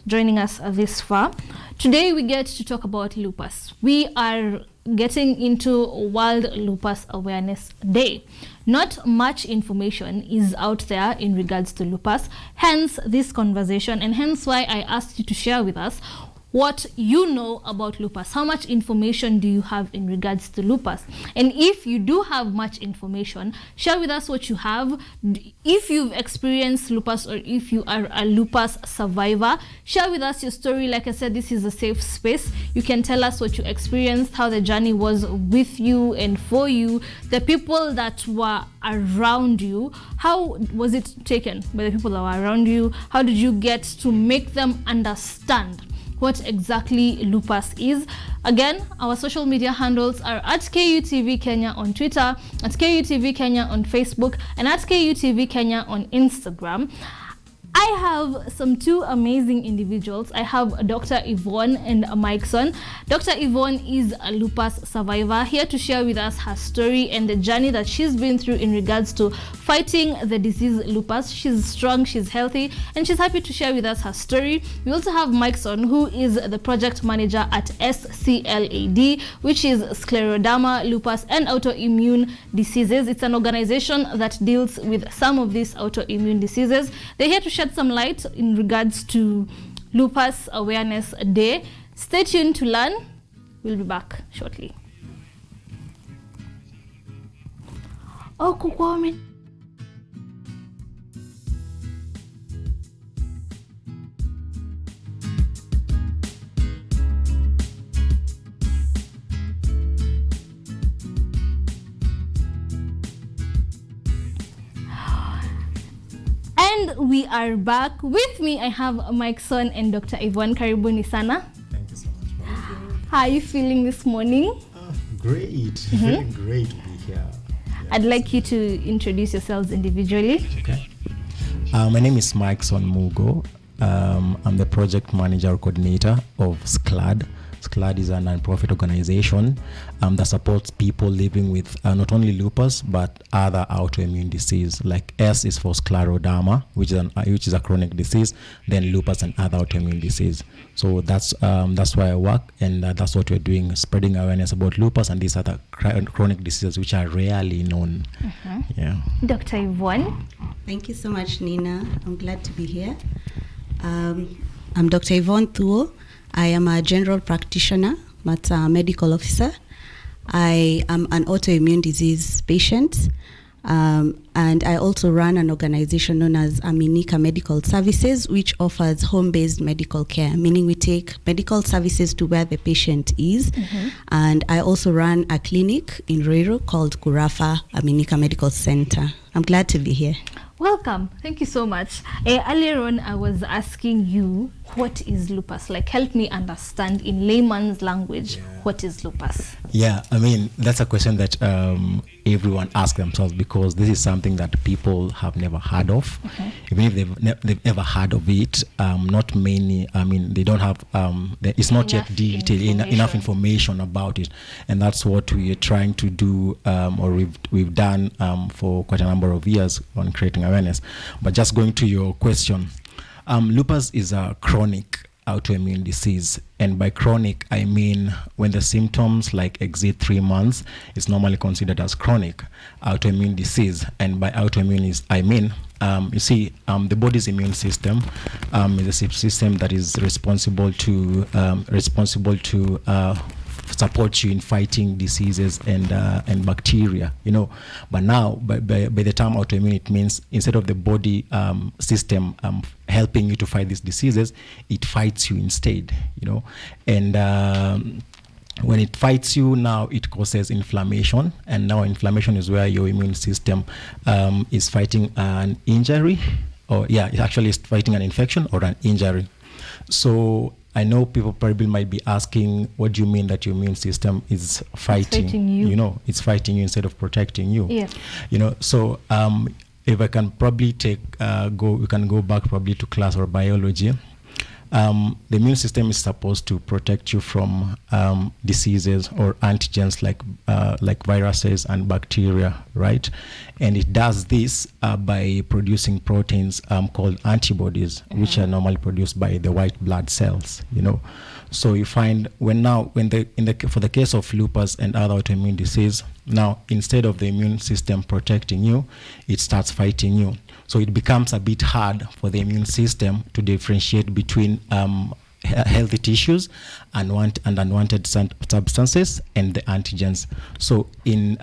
joining us this far. Today we get to talk about lupus. We are getting into World Lupus Awareness Day. Not much information is out there in regards to lupus, hence this conversation, and hence why I asked you to share with us what you know about lupus. How much information do you have in regards to lupus? And if you do have much information, share with us what you have. If you've experienced lupus or if you are a lupus survivor, share with us your story. Like I said, this is a safe space. You can tell us what you experienced, how the journey was with you and for you, the people that were around you. How was it taken by the people that were around you? How did you get to make them understand what exactly lupus is? Again, our social media handles are at KUTV Kenya on Twitter, at KUTV Kenya on Facebook, and at KUTV Kenya on Instagram. I have some two amazing individuals. I have Dr. Yvonne and Mike Son. Dr. Yvonne is a lupus survivor, here to share with us her story and the journey that she's been through in regards to fighting the disease lupus. She's strong, she's healthy, and she's happy to share with us her story. We also have Mike Son, who is the project manager at SCLAD, which is Scleroderma, Lupus, and Autoimmune Diseases. It's an organization that deals with some of these autoimmune diseases. They're here to shed some light in regards to Lupus Awareness Day. Stay tuned to learn. We'll be back shortly. Oh, Kukwame. And we are back. With me, I have Mike Son and Dr. Yvonne. Karibuni sana. Thank you so much. How are you feeling this morning? Great. Feeling great to be here. Yes. I'd like you to introduce yourselves individually. Okay. My name is Mike Son Mugo. I'm the project manager or coordinator of SCLAD. SCLAD is a non-profit organization that supports people living with not only lupus but other autoimmune disease. Like S is for scleroderma, which is a chronic disease, then lupus and other autoimmune disease. So that's why I work, and that's what we're doing, spreading awareness about lupus and these other chronic diseases which are rarely known. Yeah. Dr. Yvonne. Thank you so much, Nina. I'm glad to be here. I'm Dr. Yvonne Thuo. I am a general practitioner, but a medical officer. I am an autoimmune disease patient, and I also run an organization known as Aminika Medical Services, which offers home-based medical care, meaning we take medical services to where the patient is. And I also run a clinic in Ruiru called Kurafa Aminika Medical Center. I'm glad to be here. Welcome. Thank you so much. Earlier on, I was asking you, what is lupus? Like, help me understand in layman's language, what is lupus? Yeah, I mean, that's a question that everyone asks themselves, because this is something that people have never heard of. Even if they've ever heard of it, not many, I mean, they don't have, it's not yet detailed, enough information about it. And that's what we are trying to do, or we've done for quite a number of years on creating awareness. But just going to your question, lupus is a chronic autoimmune disease, and by chronic I mean when the symptoms like exceed 3 months, it's normally considered as chronic autoimmune disease. And by autoimmune I mean you see, the body's immune system is a system that is responsible to support you in fighting diseases and bacteria, you know. But now, by the term autoimmune, it means instead of the body system helping you to fight these diseases, it fights you instead, you know. And when it fights you, now it causes inflammation, and now inflammation is where your immune system is fighting an injury, or it actually is fighting an infection or an injury. So I know people probably might be asking, what do you mean that your immune system is fighting you? You know, it's fighting you instead of protecting you. Yeah. You know, so if I can probably we can go back probably to class or biology. the immune system is supposed to protect you from diseases or antigens like viruses and bacteria, right? And it does this by producing proteins called antibodies, which are normally produced by the white blood cells, you know. So you find for the case of lupus and other autoimmune disease, now instead of the immune system protecting you, it starts fighting you. So it becomes a bit hard for the immune system to differentiate between healthy tissues and unwanted substances and the antigens. So in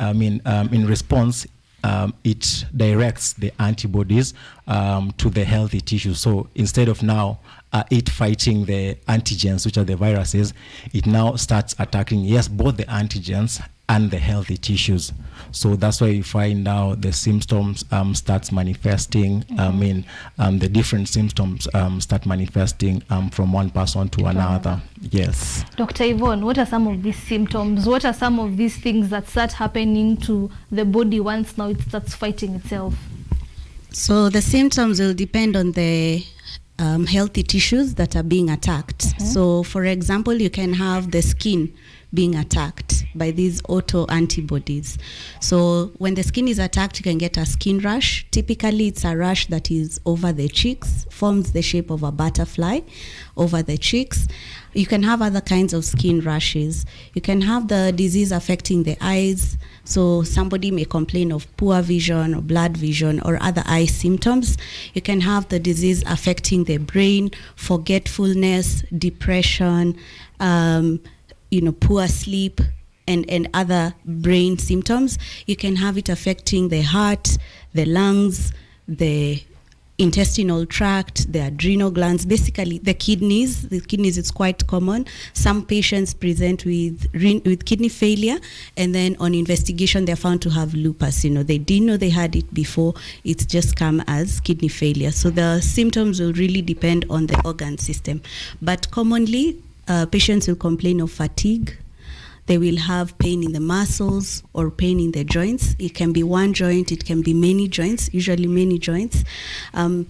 response, it directs the antibodies to the healthy tissue. So instead of now it fighting the antigens, which are the viruses, it now starts attacking, yes, both the antigens and the healthy tissues. So that's why you find now the symptoms starts manifesting. The different symptoms start manifesting from one person to another. Yes. Dr. Yvonne, what are some of these symptoms? What are some of these things that start happening to the body once now it starts fighting itself? So the symptoms will depend on the healthy tissues that are being attacked. So for example, you can have the skin being attacked by these autoantibodies. So when the skin is attacked, you can get a skin rash. Typically, it's a rash that is over the cheeks, forms the shape of a butterfly over the cheeks. You can have other kinds of skin rashes. You can have the disease affecting the eyes. So somebody may complain of poor vision or blood vision or other eye symptoms. You can have the disease affecting the brain, forgetfulness, depression, poor sleep, and other brain symptoms. You can have it affecting the heart, the lungs, the intestinal tract, the adrenal glands, basically the kidneys. The kidneys is quite common. Some patients present with kidney failure, and then on investigation they're found to have lupus. They didn't know they had it before. It's just come as kidney failure. So the symptoms will really depend on the organ system. But commonly, patients will complain of fatigue. They will have pain in the muscles or pain in the joints. It can be one joint, it can be many joints, usually many joints.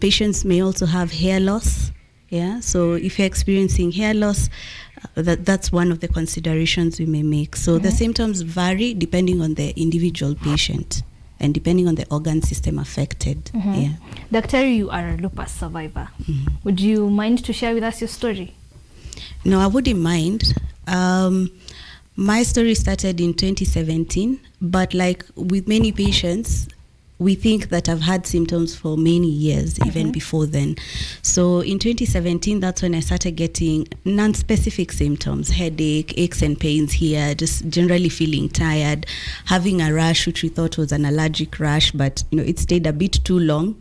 Patients may also have hair loss. Yeah, so if you're experiencing hair loss, that's one of the considerations we may make. So the symptoms vary depending on the individual patient and depending on the organ system affected. Yeah. Doctor, you are a lupus survivor. Would you mind to share with us your story? No, I wouldn't mind. My story started in 2017, but like with many patients, we think that I've had symptoms for many years, even before then. So in 2017, that's when I started getting non-specific symptoms, headache, aches and pains here, just generally feeling tired, having a rash, which we thought was an allergic rash, but it stayed a bit too long.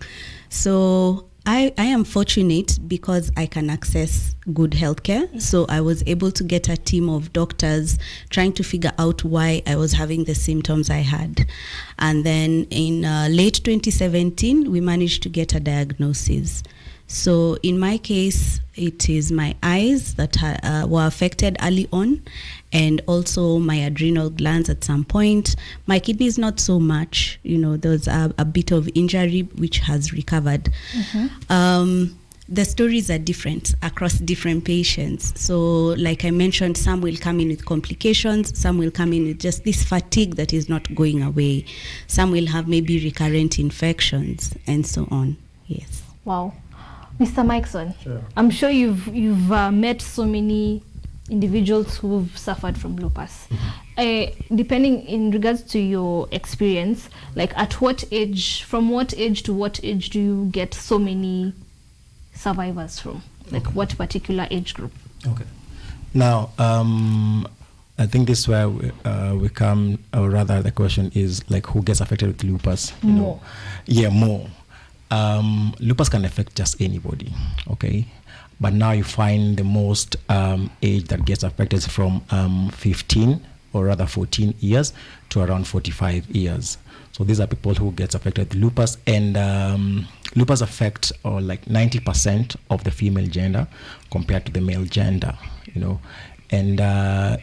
So I am fortunate because I can access good healthcare. So I was able to get a team of doctors trying to figure out why I was having the symptoms I had. And then in late 2017, we managed to get a diagnosis. So in my case, it is my eyes that were affected early on, and also my adrenal glands at some point. My kidneys not so much. There was a bit of injury which has recovered. The stories are different across different patients. So like I mentioned, some will come in with complications, some will come in with just this fatigue that is not going away. Some will have maybe recurrent infections and so on. Yes. Wow. Mr. Mikeson, Sure. I'm sure you've met so many individuals who've suffered from lupus. Depending in regards to your experience, like at what age, from what age to what age do you get so many survivors from? Like what particular age group? Okay. Now, I think this is where we come, or rather the question is like who gets affected with lupus? More. Yeah, more. Lupus can affect just anybody, okay? But now you find the most age that gets affected is from 15 or rather 14 years to around 45 years. So these are people who gets affected with lupus, and lupus affects like 90% of the female gender compared to the male gender, And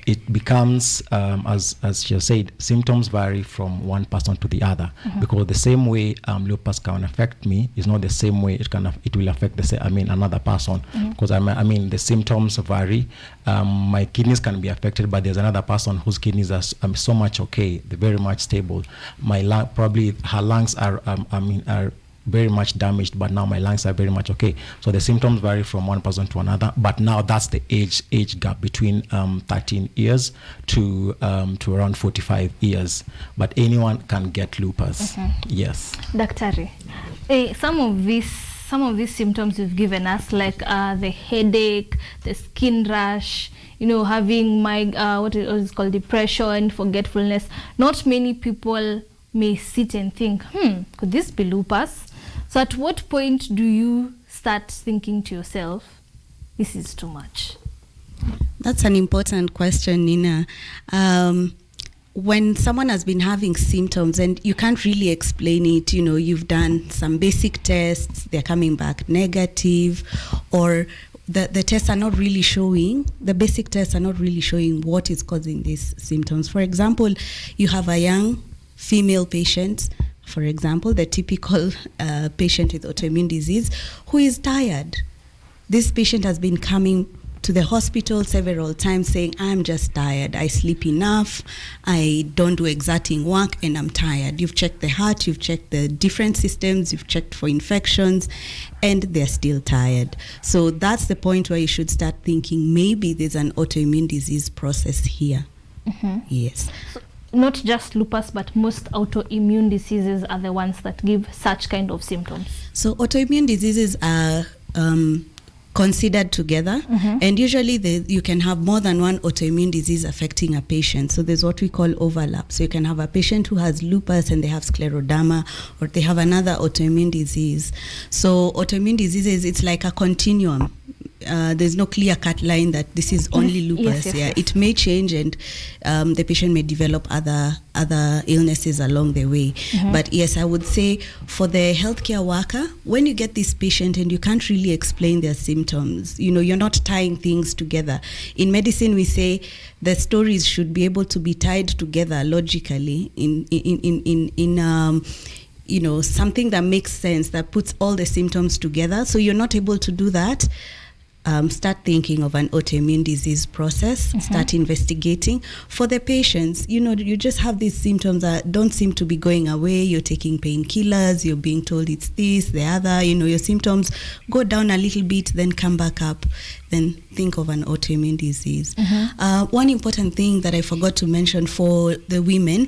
it becomes, as she said, symptoms vary from one person to the other, because the same way lupus can affect me is not the same way it will affect another person, because the symptoms vary. My kidneys can be affected, but there's another person whose kidneys are so much okay, they're very much stable. Probably her lungs are very much damaged, but now my lungs are very much okay. So the symptoms vary from one person to another, but now that's the age gap between 13 years to around 45 years. But anyone can get lupus. Yes. Daktari, some of these symptoms you've given us, like the headache, the skin rash, having what is called depression, forgetfulness. Not many people may sit and think, could this be lupus? So at what point do you start thinking to yourself, this is too much? That's an important question, Nina. When someone has been having symptoms and you can't really explain it, you've done some basic tests, they're coming back negative, or the tests are not really showing, the basic tests are not really showing what is causing these symptoms. For example, you have a young female patient, for example, the typical patient with autoimmune disease, who is tired. This patient has been coming to the hospital several times saying, I'm just tired, I sleep enough, I don't do exerting work, and I'm tired. You've checked the heart, you've checked the different systems, you've checked for infections, and they're still tired. So that's the point where you should start thinking maybe there's an autoimmune disease process here. Yes. So not just lupus, but most autoimmune diseases are the ones that give such kind of symptoms. So autoimmune diseases are considered together, and usually you can have more than one autoimmune disease affecting a patient. So there's what we call overlap. So you can have a patient who has lupus and they have scleroderma, or they have another autoimmune disease. So autoimmune diseases, it's like a continuum. There's no clear-cut line that this is only lupus. Yes. It may change, and the patient may develop other illnesses along the way. But yes, I would say for the healthcare worker, when you get this patient and you can't really explain their symptoms, you're not tying things together. In medicine, we say the stories should be able to be tied together logically in something that makes sense, that puts all the symptoms together. So you're not able to do that. Start thinking of an autoimmune disease process, start investigating. For the patients, you just have these symptoms that don't seem to be going away. You're taking painkillers, you're being told it's this, the other, your symptoms go down a little bit, then come back up, then think of an autoimmune disease. One important thing that I forgot to mention for the women,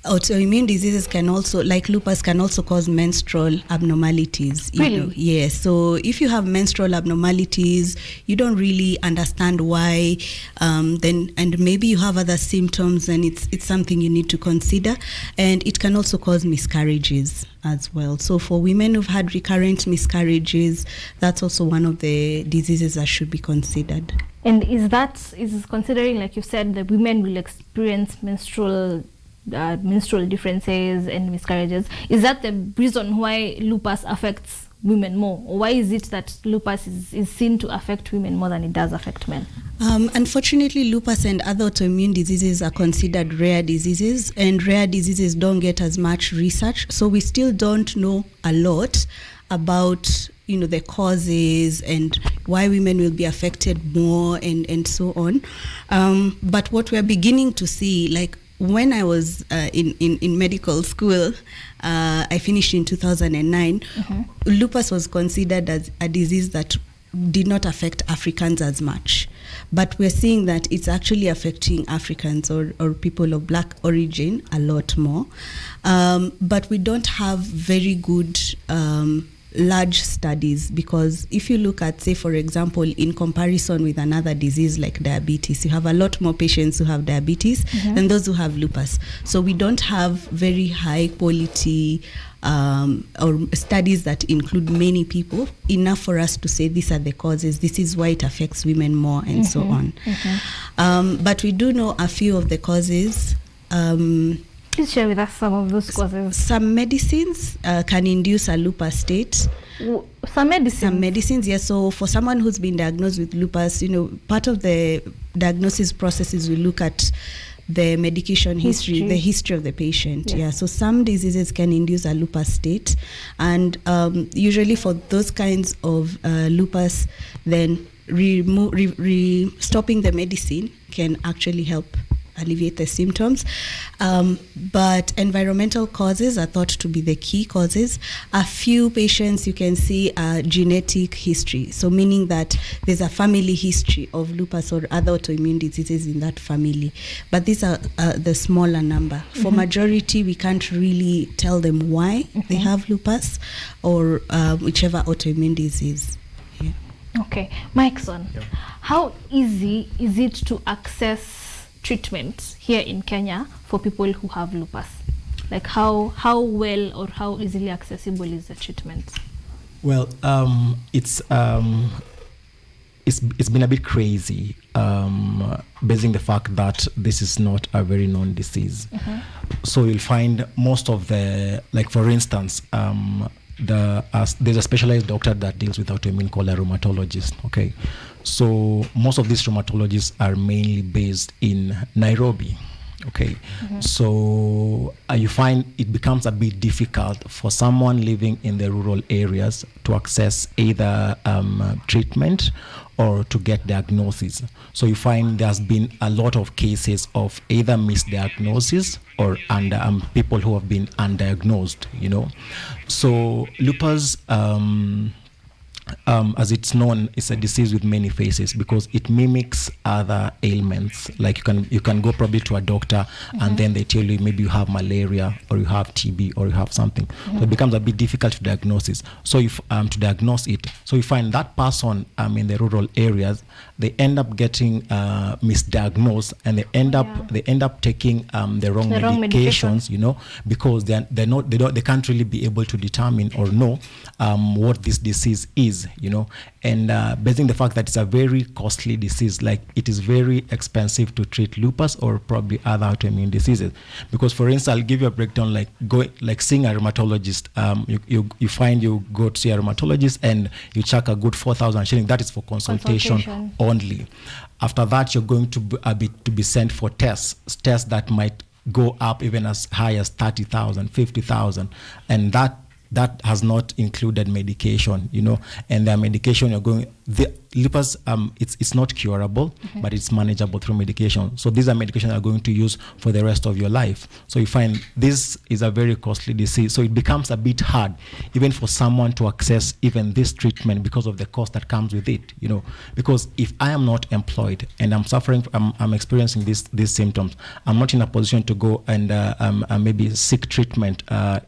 autoimmune diseases can also, like lupus, can also cause menstrual abnormalities. Really? Yes. So if you have menstrual abnormalities, you don't really understand why, and maybe you have other symptoms, and it's something you need to consider. And it can also cause miscarriages as well. So for women who've had recurrent miscarriages, that's also one of the diseases that should be considered. And is considering, like you said, the women will experience menstrual differences and miscarriages, is that the reason why lupus affects women more? Or why is it that lupus is seen to affect women more than it does affect men? Unfortunately, lupus and other autoimmune diseases are considered rare diseases, and rare diseases don't get as much research. So we still don't know a lot about the causes and why women will be affected more and so on. But what we're beginning to see, like when I was in medical school, I finished in 2009, lupus was considered as a disease that did not affect Africans as much. But we're seeing that it's actually affecting Africans or people of black origin a lot more. But we don't have very good large studies, because if you look at, say, for example, in comparison with another disease like diabetes, you have a lot more patients who have diabetes than those who have lupus. So we don't have very high quality or studies that include many people, enough for us to say these are the causes, this is why it affects women more, and so on. But we do know a few of the causes. Please share with us some of those causes. Some medicines can induce a lupus state. Some medicines? Some medicines, yes. So for someone who's been diagnosed with lupus, part of the diagnosis processes, we look at the medication history, the history of the patient. Yes. Yeah, so some diseases can induce a lupus state, and usually for those kinds of lupus, then stopping the medicine can actually help alleviate the symptoms. But environmental causes are thought to be the key causes. A few patients you can see a genetic history, so meaning that there's a family history of lupus or other autoimmune diseases in that family. But these are the smaller number. For majority, we can't really tell them why they have lupus or whichever autoimmune disease. Yeah. Okay, Mikeson, Yeah. how easy is it to access treatment here in Kenya for people who have lupus? Like how well or how easily accessible is the treatment? Well, it's been a bit crazy, basing the fact that this is not a very known disease. So you'll find most of the, like for instance, there's a specialized doctor that deals with autoimmune called a rheumatologist. Okay, so most of these rheumatologists are mainly based in Nairobi. Okay, so you find it becomes a bit difficult for someone living in the rural areas to access either treatment or to get diagnosis. So you find there's been a lot of cases of either misdiagnosis or people who have been undiagnosed, you know. So lupus, as it's known, it's a disease with many faces because it mimics other ailments. Like you can go probably to a doctor and then they tell you maybe you have malaria or you have TB or you have something. So it becomes a bit difficult to diagnose. So if to diagnose it, so you find that person in the rural areas, they end up getting misdiagnosed and they end up taking the wrong medications, you know, because they can't really be able to determine or know what this disease is. You know, and basing the fact that it's a very costly disease, like it is very expensive to treat lupus or probably other autoimmune diseases. Because, for instance, I'll give you a breakdown. Like seeing a rheumatologist, you find you go to see a rheumatologist and you charge a good 4,000 shillings. That is for consultation only. After that, you're going to be sent for tests that might go up even as high as 30,000, 50,000, and that has not included medication, you know, and the medication the lupus, it's not curable, but it's manageable through medication. So these are medications you're going to use for the rest of your life. So you find this is a very costly disease. So it becomes a bit hard even for someone to access even this treatment because of the cost that comes with it, you know, because if I am not employed and I'm suffering, I'm experiencing these symptoms, I'm not in a position to go and maybe seek treatment,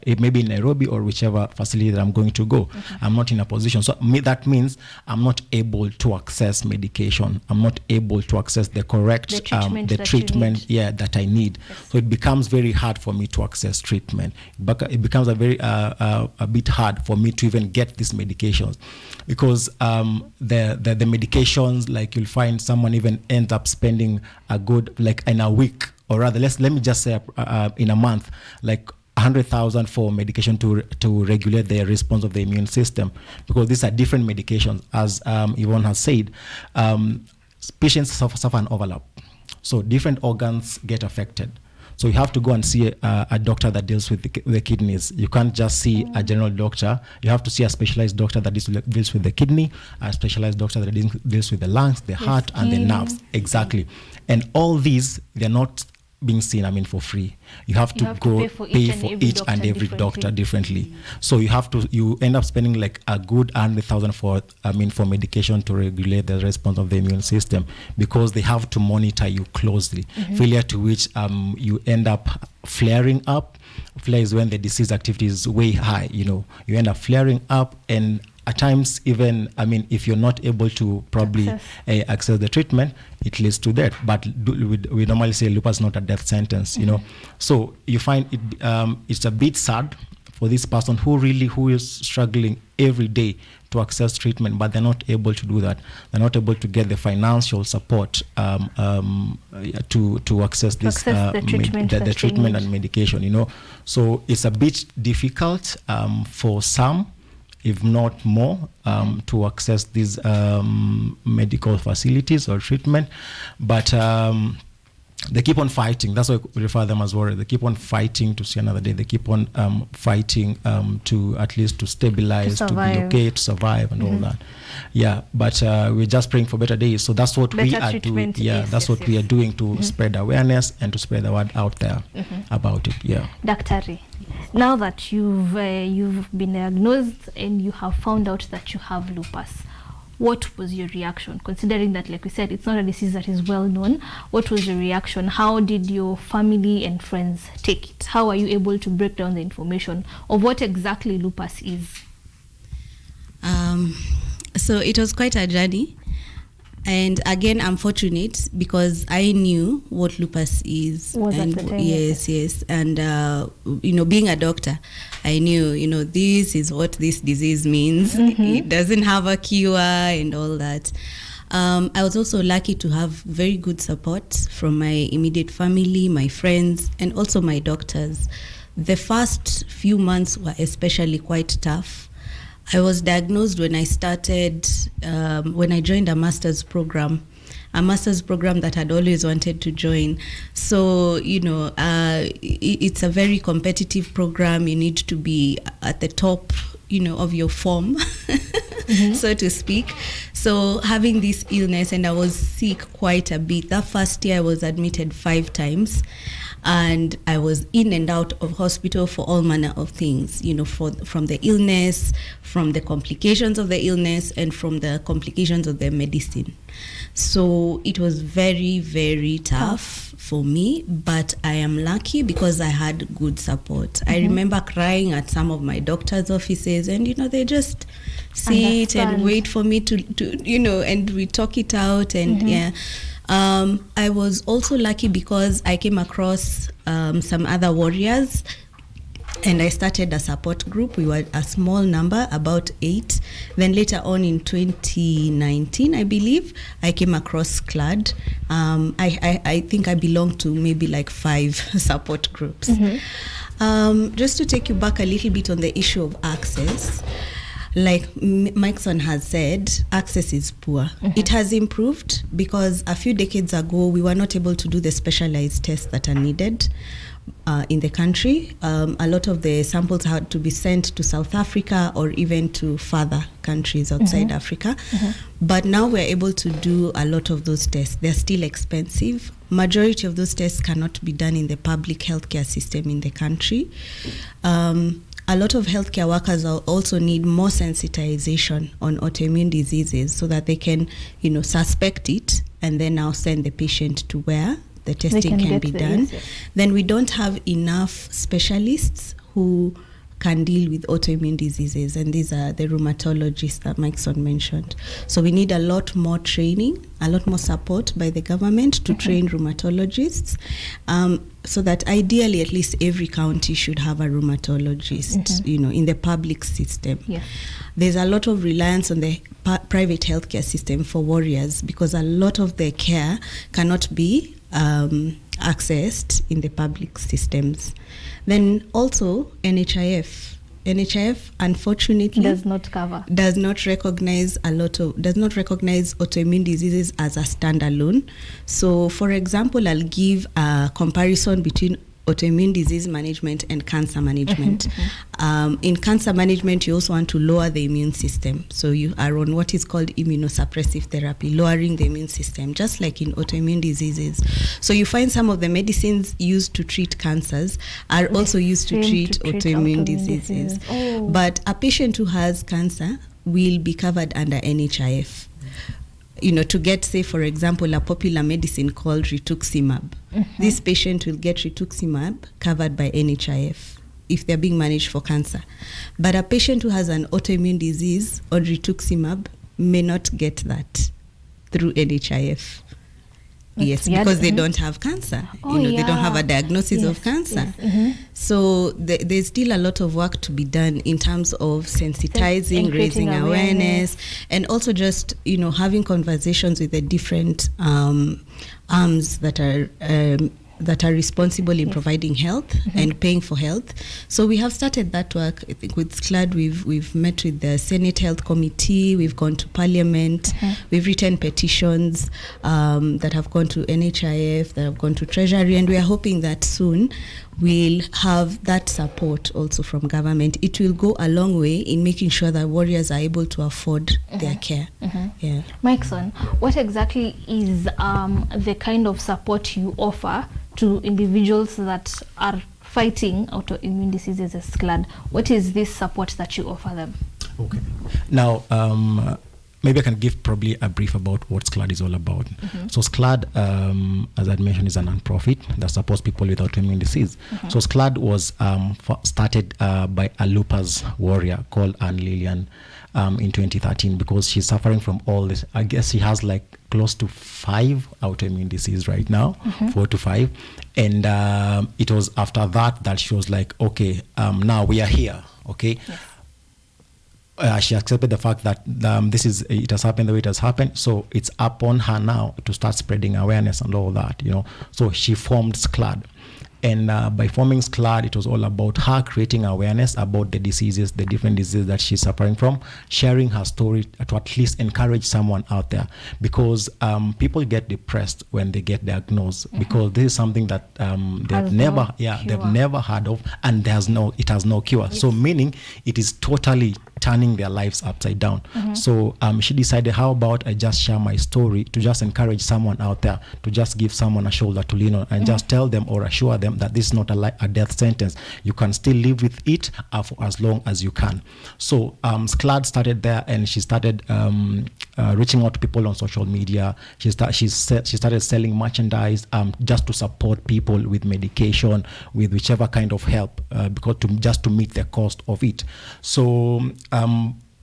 maybe in Nairobi or whichever facility that I'm going to go. I'm not in a position. So that means I'm not able to access medication. I'm not able to access the correct treatment that I need. Yes. So it becomes very hard for me to access treatment. But it becomes a bit hard for me to even get these medications because the medications, like you'll find someone even ends up spending a good, like in a week, or rather let me just say in a month, like 100,000 for medication to regulate the response of the immune system, because these are different medications. As Yvonne has said, patients suffer an overlap, so different organs get affected. So you have to go and see a doctor that deals with the kidneys. You can't just see a general doctor. You have to see a specialized doctor that deals with the kidney, a specialized doctor that deals with the lungs, the heart, and the nerves. Exactly. And all these, they're not being seen, for free. You have to pay for each and every doctor differently. So you end up spending like a good 100,000 for medication to regulate the response of the immune system, because they have to monitor you closely. Failure to which you end up flaring up. Flare is when the disease activity is way high. You end up flaring up, and at times even, if you're not able to probably access the treatment, it leads to death. But we normally say lupus is not a death sentence, So you find it it's a bit sad for this person who is struggling every day to access treatment, but they're not able to do that. They're not able to get the financial support to access the treatment and medication, So it's a bit difficult for some. if not more, to access these medical facilities or treatment. But they keep on fighting. That's why we refer them as warriors. They keep on fighting to see another day. They keep on fighting to at least to stabilize, to be okay, to survive, and all that. Yeah, but we're just praying for better days. So that's what we are doing. Yeah, that's what we are doing to spread awareness and to spread the word out there about it. Yeah. Daktari, now that you've been diagnosed and you have found out that you have lupus, what was your reaction? Considering that, like we said, it's not a disease that is well known. What was your reaction? How did your family and friends take it? How are you able to break down the information of what exactly lupus is? So it was quite a journey. And again, I'm fortunate because I knew what lupus is. Yes. And, being a doctor, I knew, this is what this disease means. It doesn't have a cure and all that. I was also lucky to have very good support from my immediate family, my friends, and also my doctors. The first few months were especially quite tough. I was diagnosed when I started, when I joined a master's program that I'd always wanted to join. So, it's a very competitive program. You need to be at the top, of your form, so to speak. So having this illness, and I was sick quite a bit. That first year I was admitted 5 times. And I was in and out of hospital for all manner of things, from the illness, from the complications of the illness, and from the complications of the medicine. So it was very, very tough for me, but I am lucky because I had good support. I remember crying at some of my doctor's offices, and, they just sit and wait for me to and we talk it out, and I was also lucky because I came across some other warriors, and I started a support group. We were a small number, about 8. Then later on in 2019, I believe, I came across CLAD. I think I belong to maybe like 5 support groups. Just to take you back a little bit on the issue of access, like Mikeson has said, access is poor. It has improved because a few decades ago, we were not able to do the specialized tests that are needed in the country. A lot of the samples had to be sent to South Africa or even to further countries outside Africa. But now we're able to do a lot of those tests. They're still expensive. Majority of those tests cannot be done in the public healthcare system in the country. A lot of healthcare workers also need more sensitization on autoimmune diseases so that they can, suspect it and then now send the patient to where the testing can be done. Then we don't have enough specialists who can deal with autoimmune diseases, and these are the rheumatologists that Mikeson mentioned. So we need a lot more training, a lot more support by the government to train rheumatologists, so that ideally at least every county should have a rheumatologist, in the public system. There's a lot of reliance on the private healthcare system for warriors because a lot of their care cannot be accessed in the public systems. Then also NHIF, unfortunately does not recognize autoimmune diseases as a standalone. So for example, I'll give a comparison between autoimmune disease management and cancer management. In cancer management, you also want to lower the immune system. So you are on what is called immunosuppressive therapy, lowering the immune system, just like in autoimmune diseases. So you find some of the medicines used to treat cancers are also used to treat autoimmune diseases. But a patient who has cancer will be covered under NHIF. To get, say, for example, a popular medicine called rituximab. This patient will get rituximab covered by NHIF if they're being managed for cancer. But a patient who has an autoimmune disease on rituximab may not get that through NHIF. Because they don't have cancer. They don't have a diagnosis of cancer. So there's still a lot of work to be done in terms of sensitizing, raising awareness, and also just, having conversations with the different arms that are that are responsible in providing health and paying for health. So we have started that work. I think with SCLAD, we've met with the Senate Health Committee, we've gone to Parliament, we've written petitions that have gone to NHIF, that have gone to Treasury, and we are hoping that soon we'll have that support also from government. It will go a long way in making sure that warriors are able to afford their care. Yeah. Mikeson, what exactly is the kind of support you offer to individuals that are fighting autoimmune diseases as SCLAD? What is this support that you offer them? Okay. Now, maybe I can give probably a brief about what SCLAD is all about. So SCLAD, as I mentioned, is a non-profit that supports people with autoimmune disease. So SCLAD was started by a lupus warrior called Anne Lillian in 2013 because she's suffering from all this. I guess she has like close to 5 autoimmune disease right now, 4 to 5. And it was after that she was like, okay, now we are here, okay? She accepted the fact that it has happened the way it has happened, so it's upon her now to start spreading awareness and all that, So she formed SCLAD. And by forming SCLAD, it was all about her creating awareness about the diseases, the different diseases that she's suffering from, sharing her story to at least encourage someone out there. Because people get depressed when they get diagnosed because this is something that they've never heard of, and it has no cure. Yes. So meaning it is totally turning their lives upside down. So she decided, how about I just share my story to just encourage someone out there, to just give someone a shoulder to lean on, and just tell them or assure them that this is not a death sentence. You can still live with it for as long as you can. So SCLAD started there, and she started reaching out to people on social media. She started selling merchandise just to support people with medication, with whichever kind of help, because to meet the cost of it. So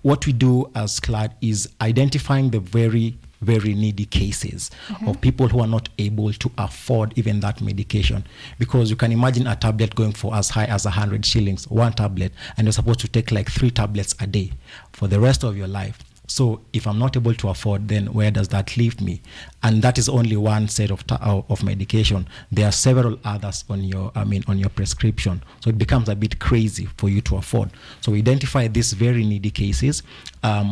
what we do as SCLAD is identifying the very, very needy cases of people who are not able to afford even that medication. Because you can imagine a tablet going for as high as 100 shillings, one tablet, and you're supposed to take like 3 tablets a day for the rest of your life. So if I'm not able to afford, then where does that leave me? And that is only one set of medication. There are several others on your prescription. So it becomes a bit crazy for you to afford. So we identify these very needy cases.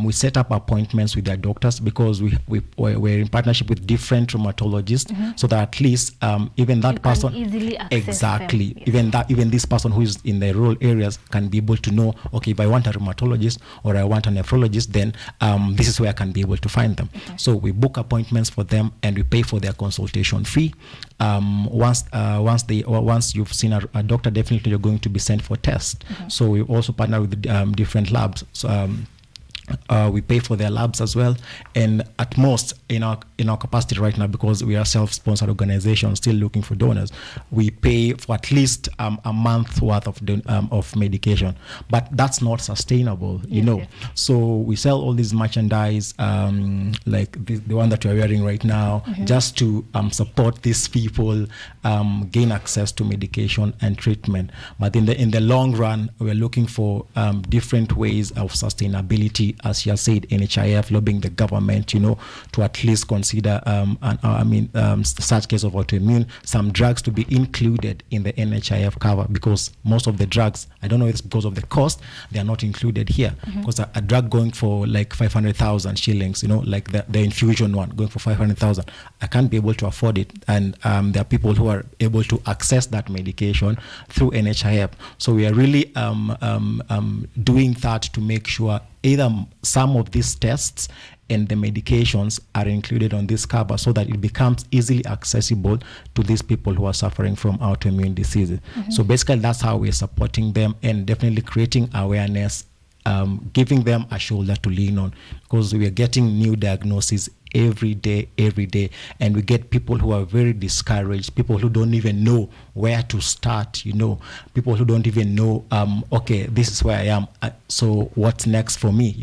We set up appointments with their doctors because we're in partnership with different rheumatologists, so that at least even that person easily access them. Yes. even this person who is in the rural areas can be able to know, okay, if I want a rheumatologist or I want a nephrologist, then this is where I can be able to find them. So we book appointments for them and we pay for their consultation fee. Once you've seen a doctor, definitely you're going to be sent for tests. So we also partner with different labs. So we pay for their labs as well, and at most in our capacity right now, because we are self-sponsored organization still looking for donors, we pay for at least a month worth of medication, but that's not sustainable, So we sell all these merchandise like the one that we're wearing right now, just to support these people gain access to medication and treatment. But in the long run, we're looking for different ways of sustainability. As you have said, NHIF lobbying the government, to at least consider, such case of autoimmune, some drugs to be included in the NHIF cover, because most of the drugs, I don't know if it's because of the cost, they are not included here. Because a drug going for like 500,000 shillings, like the infusion one going for 500,000, I can't be able to afford it. And there are people who are able to access that medication through NHIF. So we are really doing that to make sure either some of these tests and the medications are included on this cover, so that it becomes easily accessible to these people who are suffering from autoimmune diseases. So basically that's how we're supporting them, and definitely creating awareness, giving them a shoulder to lean on, because we are getting new diagnoses every day, and we get people who are very discouraged, people who don't even know where to start, people who don't even know, okay, this is where I am, so what's next for me,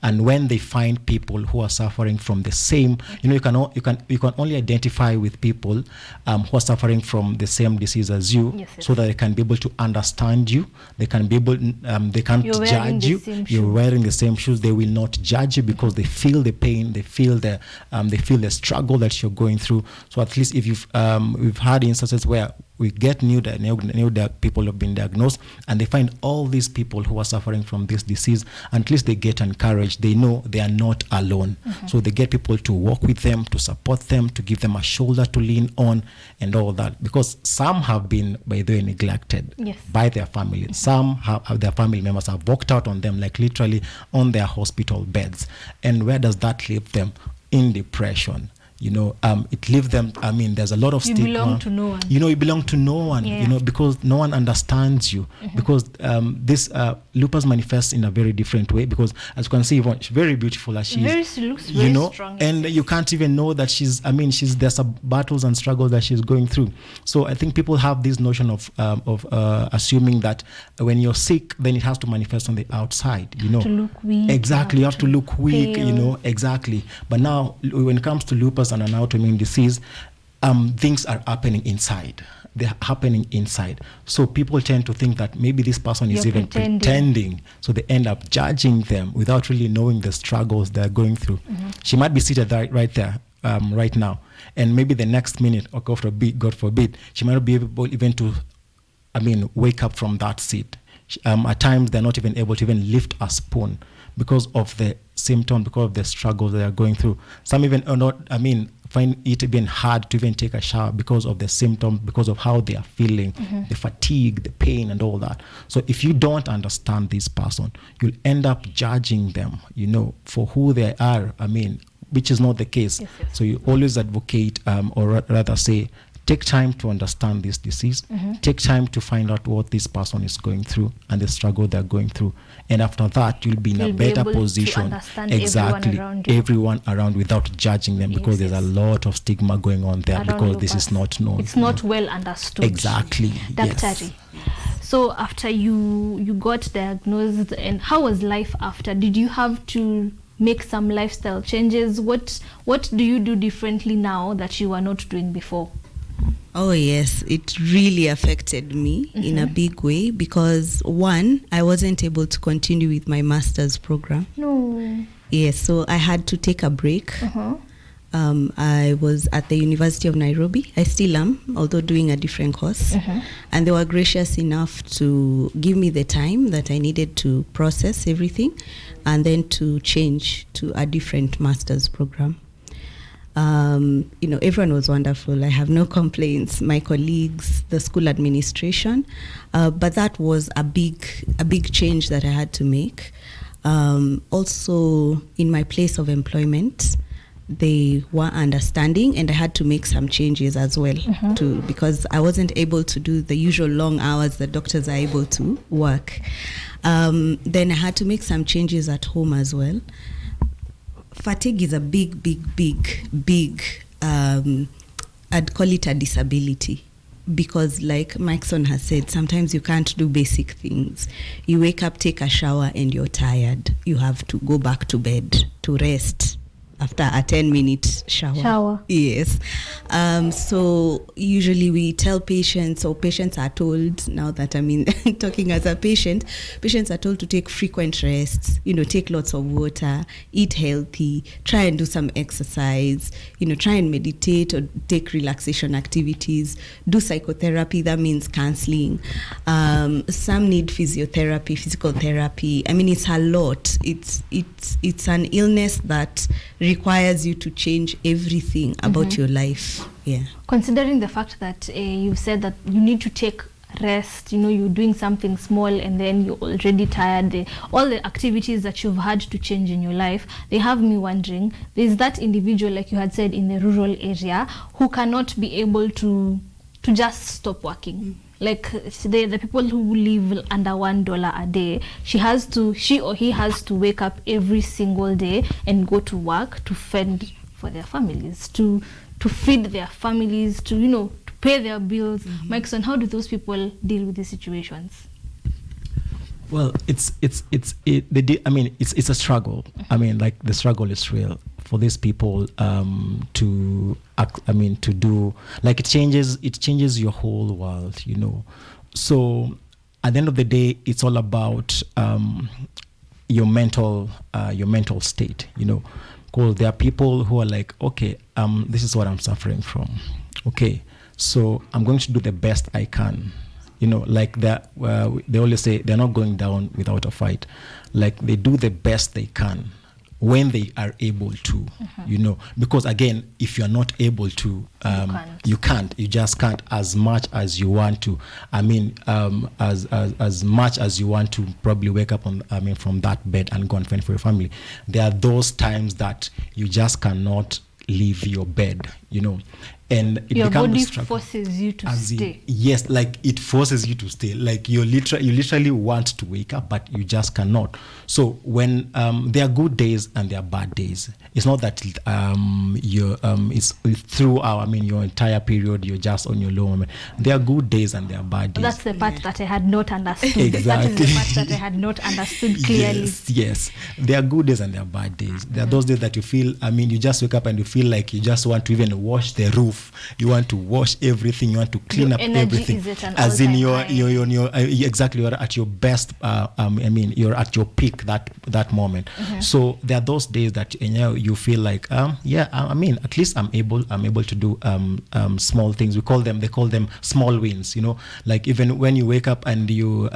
and when they find people who are suffering from the same, you can only identify with people who are suffering from the same disease as you, so that they can be able to understand you, they can be able, they can't judge you, you're wearing the same shoes, they will not judge you, because they feel the pain, they feel the They feel the struggle that you're going through. So at least if we've had instances where we get people have been diagnosed, and they find all these people who are suffering from this disease, and at least they get encouraged. They know they are not alone. So they get people to walk with them, to support them, to give them a shoulder to lean on, and all that. Because some have been, by the way, neglected by their family. Some have their family members have walked out on them, like literally on their hospital beds. And where does that leave them? In depression. It leaves them, there's a lot of stigma. You belong to no one. You belong to no one, because no one understands you. Because this lupus manifests in a very different way, because as you can see, Yvonne, she's very beautiful as she looks very strong. And you can't even know that there's some battles and struggles that she's going through. So I think people have this notion of assuming that when you're sick, then it has to manifest on the outside, To look weak. Exactly, you have to look weak, pale. Exactly. But now, when it comes to lupus and an autoimmune disease, things are happening inside. They're happening inside. So people tend to think that maybe this person is even pretending. So they end up judging them without really knowing the struggles they're going through. She might be seated right there, right now. And maybe the next minute, or God forbid, she might not be able even to, wake up from that seat. At times, they're not even able to even lift a spoon because of the symptom, because of the struggles they are going through. Some even are not, find it even hard to even take a shower because of the symptoms, because of how they are feeling, the fatigue, the pain, and all that. So if you don't understand this person, you'll end up judging them, for who they are, which is not the case. Yes. So you always advocate, or rather say, take time to understand this disease. Take time to find out what this person is going through and the struggle they're going through. And after that, you'll be in a better position. Exactly. Everyone around without judging them, because there's a lot of stigma going on there, because this is not known. It's not well understood. Exactly. Dr. So after you got diagnosed, and how was life after? Did you have to make some lifestyle changes? What do you do differently now that you were not doing before? Oh yes, it really affected me in a big way, because one, I wasn't able to continue with my master's program. No. Yes, so I had to take a break. I was at the University of Nairobi. I still am, although doing a different course. And they were gracious enough to give me the time that I needed to process everything and then to change to a different master's program. Everyone was wonderful. I have no complaints. My colleagues, the school administration, but that was a big change that I had to make. Also, in my place of employment, they were understanding, and I had to make some changes as well because I wasn't able to do the usual long hours that doctors are able to work. Then I had to make some changes at home as well. Fatigue is a big, I'd call it a disability, because like Maxon has said, sometimes you can't do basic things. You wake up, take a shower, and you're tired. You have to go back to bed to rest after a 10-minute shower. Yes. So usually we tell patients, or patients are told, now that I'm talking as a patient, patients are told to take frequent rests, take lots of water, eat healthy, try and do some exercise, try and meditate or take relaxation activities, do psychotherapy, that means counseling. Some need physiotherapy, physical therapy. It's a lot. It's an illness that requires you to change everything about your life. Yeah. Considering the fact that you said that you need to take rest, you're doing something small and then you're already tired, all the activities that you've had to change in your life, they have me wondering, there's that individual, like you had said, in the rural area who cannot be able to just stop working. Like the people who live under $1 a day, she or he has to wake up every single day and go to work to fend for their families, to feed their families, to pay their bills. Mikeson, how do those people deal with these situations? Well, it's a struggle. The struggle is real for these people to do, like, it changes your whole world, So at the end of the day, it's all about your mental state, Because there are people who are like, okay, this is what I'm suffering from. Okay, so I'm going to do the best I can. You know, like they always say they're not going down without a fight. Like they do the best they can when they are able to, you know, because again, if you're not able to, you just can't as much as you want to. I mean, as much as you want to probably wake up from that bed and go and fend for your family. There are those times that you just cannot leave your bed, you know, and it your becomes body a struggle. Forces you to stay. Yes, like it forces you to stay. Like you literally want to wake up, but you just cannot. So when there are good days and there are bad days, it's not that it's throughout. I mean, your entire period you're just on your low moment. There are good days and there are bad days. That's the part that I had not understood. Exactly. That is the part that I had not understood clearly. Yes. There are good days and there are bad days. There are those days that you feel. I mean, you just wake up and you feel like you just want to even wash the roof. You want to wash everything. You want to clean your up energy everything. Is at an as in you're exactly, you're at your best. I mean, you're at your peak that moment. So there are those days that you feel like I mean, at least I'm able to do small things. They call them small wins. You know, like even when you wake up and you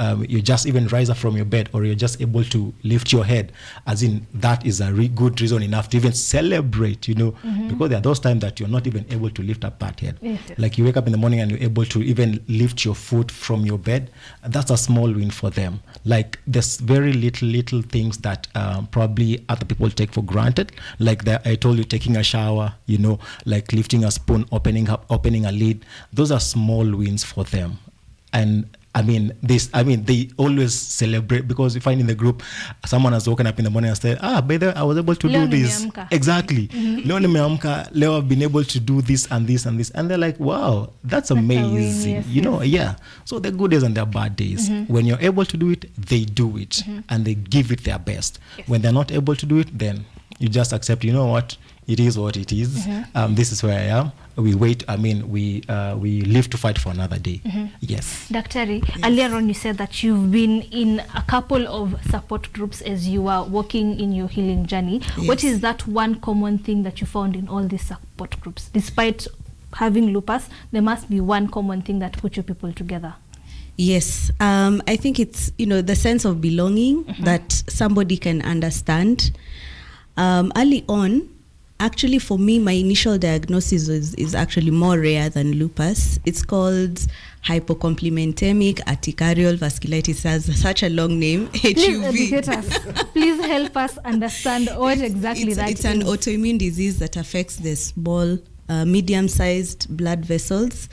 just even rise up from your bed, or you're just able to lift your head, as in that is a good reason enough to even celebrate. You know, because there are those times that you're not even able to lift up that head. Yes. Like you wake up in the morning and you're able to even lift your foot from your bed. That's a small win for them. Like there's very little things that probably other people take for granted. Like I told you, taking a shower, you know, like lifting a spoon, opening a lid. Those are small wins for them. And they always celebrate, because you find in the group someone has woken up in the morning and said, by the way, I was able to do this. Exactly. Leo nimeamka, Leo I've been able to do this and this and this. And they're like, wow, that's amazing. Yes, you know, yeah. So the good days and the bad days. When you're able to do it, they do it. And they give it their best. Yes. When they're not able to do it, then you just accept, you know what, it is what it is. This is where I am. We wait. I mean, we live to fight for another day. Yes. Daktari, earlier on you said that you've been in a couple of support groups as you are walking in your healing journey. Yes. What is that one common thing that you found in all these support groups? Despite having lupus, there must be one common thing that put you people together. Yes, I think it's, the sense of belonging that somebody can understand. Early on, actually, for me, my initial diagnosis is actually more rare than lupus. It's called hypocomplementemic urticarial vasculitis. It has such a long name, HUV. Please educate us. Please help us understand what exactly that is. It's an autoimmune disease that affects the small, medium-sized blood vessels.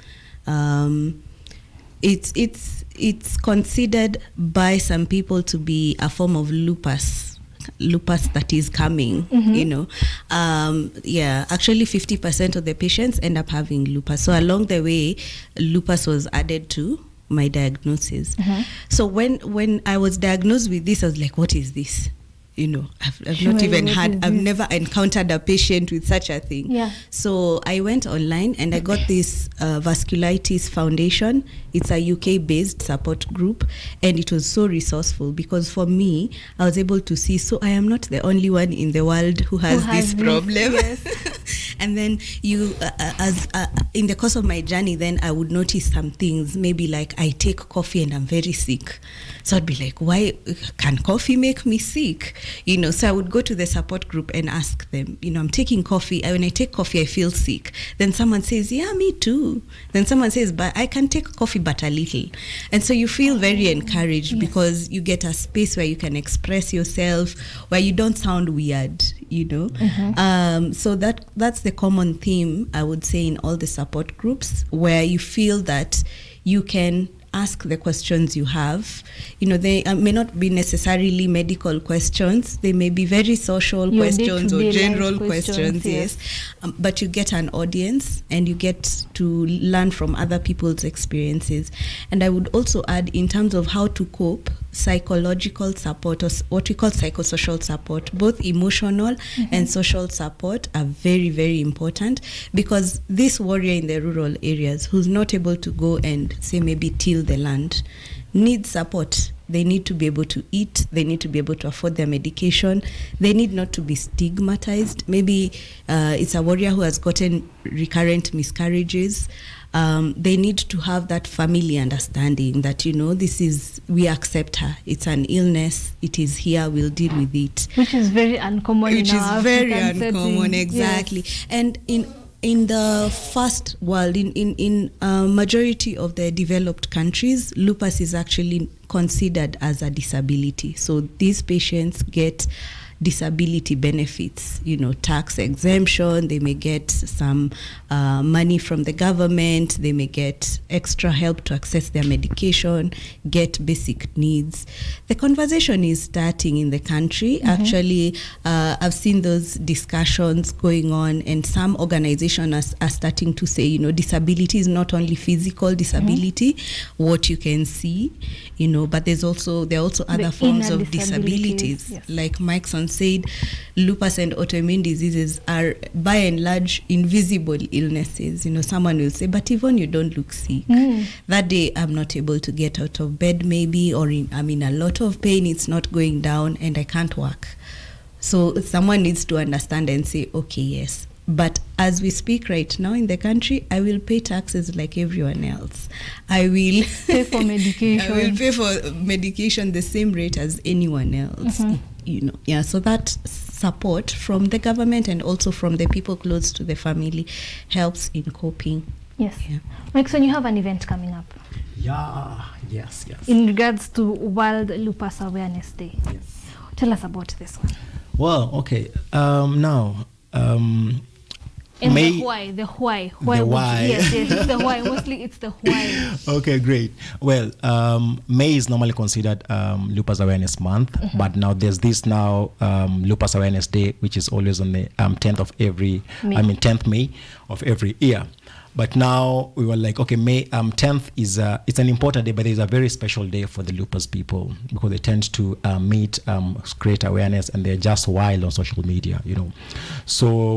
It's considered by some people to be a form of lupus that is coming, actually 50% of the patients end up having lupus. So along the way, lupus was added to my diagnosis. So when I was diagnosed with this, I was like, what is this? I've never encountered a patient with such a thing. Yeah. So I went online and I got this Vasculitis Foundation. It's a UK-based support group, and it was so resourceful because for me, I was able to see, so I am not the only one in the world who has this problem. Yes. And then in the course of my journey, then I would notice some things, maybe like I take coffee and I'm very sick. So I'd be like, why can coffee make me sick? So I would go to the support group and ask them, I'm taking coffee. When I take coffee, I feel sick. Then someone says, yeah, me too. Then someone says, but I can take coffee, but a little. And so you feel very encouraged because you get a space where you can express yourself, where you don't sound weird, So that's the common theme, I would say, in all the support groups, where you feel that you can ask the questions you have. They may not be necessarily medical questions. They may be very social questions or general questions, yes. But you get an audience and you get to learn from other people's experiences. And I would also add, in terms of how to cope, psychological support, or what we call psychosocial support, both emotional and social support are very, very important, because this warrior in the rural areas who's not able to go and say maybe till the land needs support. They need to be able to eat. They need to be able to afford their medication. They need not to be stigmatized. Maybe it's a warrior who has gotten recurrent miscarriages. They need to have that family understanding that, we accept her. It's an illness. It is here. We'll deal with it. Which is very uncommon in our African setting. Exactly. Yes. And in the first world, in majority of the developed countries, lupus is actually considered as a disability. So these patients get disability benefits, tax exemption. They may get some money from the government. They may get extra help to access their medication, get basic needs. The conversation is starting in the country. Actually, I've seen those discussions going on, and some organizations are starting to say, disability is not only physical disability, what you can see, but there are also other forms of disabilities. Yes. Like Mikeson said, lupus and autoimmune diseases are by and large invisible illnesses. Someone will say, but Yvonne, you don't look sick. That day I'm not able to get out of bed maybe, or I'm in a lot of pain, it's not going down, and I can't work. So someone needs to understand and say, okay, yes, but as we speak right now in the country, I will pay taxes like everyone else. I will pay for medication. I will pay for medication the same rate as anyone else. So that support from the government and also from the people close to the family helps in coping. Yes. Mike, so you have an event coming up. Yes. In regards to World Lupus Awareness Day. Yes. Tell us about this one. Well, okay. Now, and the why. Yes, it's the why. Mostly it's the why. Okay, great. Well, May is normally considered Lupus Awareness Month, but now there's this Lupus Awareness Day, which is always on the 10th May of every year. But now we were like, okay, May 10th is it's an important day, but it's a very special day for the lupus people because they tend to meet, create awareness, and they're just wild on social media, So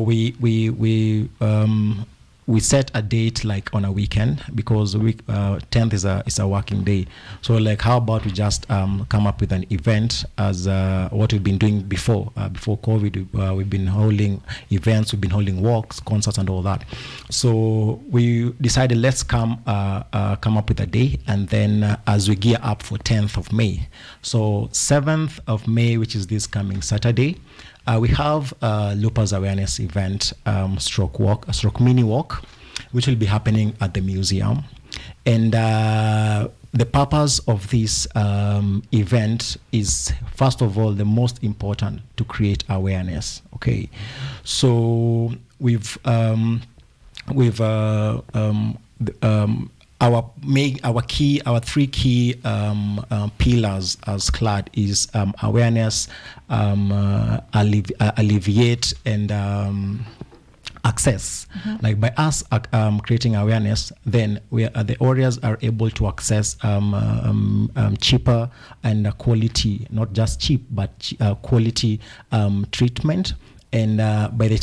we set a date like on a weekend because 10th is a working day. So like, how about we just come up with an event as what we've been doing before COVID. We've been holding events, we've been holding walks, concerts, and all that. So we decided let's come up with a day, and then as we gear up for 10th of May. So 7th of May, which is this coming Saturday, we have a Lupus Awareness event, stroke mini walk, which will be happening at the museum. And the purpose of this event is, first of all, the most important, to create awareness. Okay, so our three key pillars as CLAD is awareness, alleviate, and access. Like by us creating awareness, then the warriors are able to access cheaper and quality, not just cheap, but quality treatment. And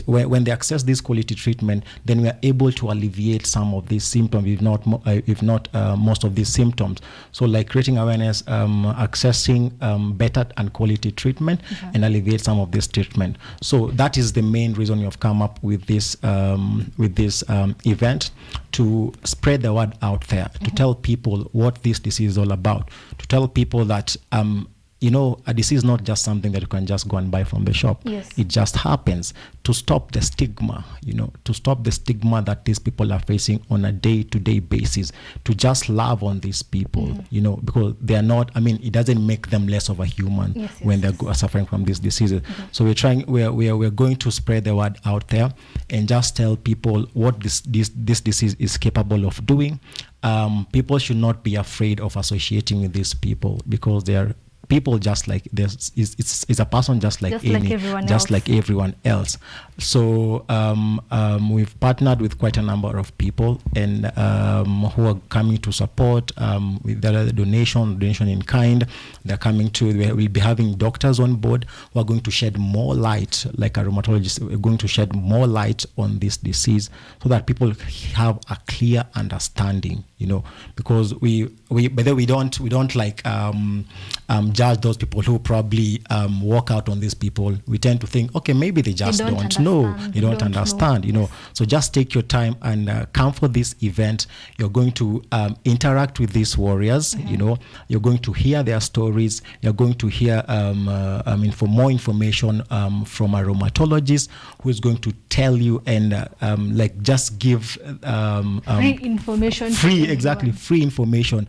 when they access this quality treatment, then we are able to alleviate some of these symptoms, if not most of these symptoms. So like creating awareness, accessing better and quality treatment, and alleviate some of this treatment. So that is the main reason we have come up with this event, to spread the word out there, to tell people what this disease is all about, to tell people that a disease is not just something that you can just go and buy from the shop. Yes. It just happens. To stop the stigma, that these people are facing on a day-to-day basis, to just love on these people, because they are not, it doesn't make them less of a human when they're suffering from these diseases. So we're going to spread the word out there and just tell people what this disease is capable of doing. People should not be afraid of associating with these people, because they are people just like there's it's a person just like everyone else. So we've partnered with quite a number of people and who are coming to support with the donation in kind. They're coming to. We'll be having doctors on board who are going to shed more light, like a rheumatologist. We're going to shed more light on this disease so that people have a clear understanding. Because we don't like judge those people who probably walk out on these people. We tend to think, okay, maybe they just don't know. They don't understand. So just take your time and come for this event. You're going to interact with these warriors. You're going to hear their stories. You're going to hear for more information from a rheumatologist who is going to tell you and just give free information. Free information